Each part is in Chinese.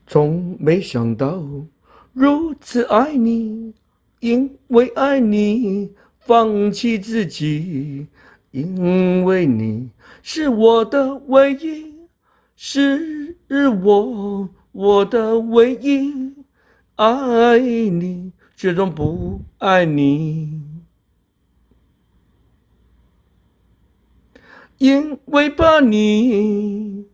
从没想到如此爱你，因为爱你放弃自己，因为你是我的唯一，是我的唯一，爱你始终不爱你，因为怕你。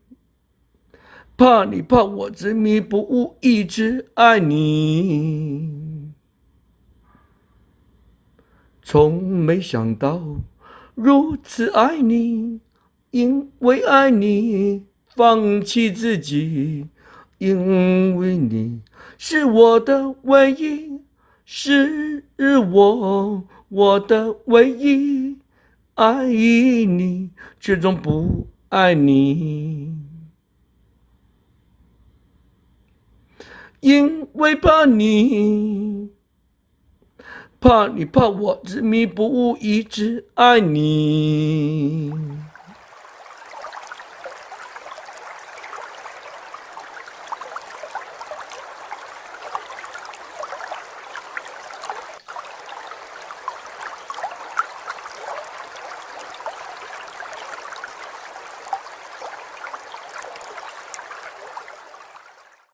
怕我执迷不悟，一直爱你。从没想到如此爱你，因为爱你放弃自己，因为你是我的唯一，是我的唯一，爱你始终不爱你。因为怕你，怕我执迷不悟，一直爱你。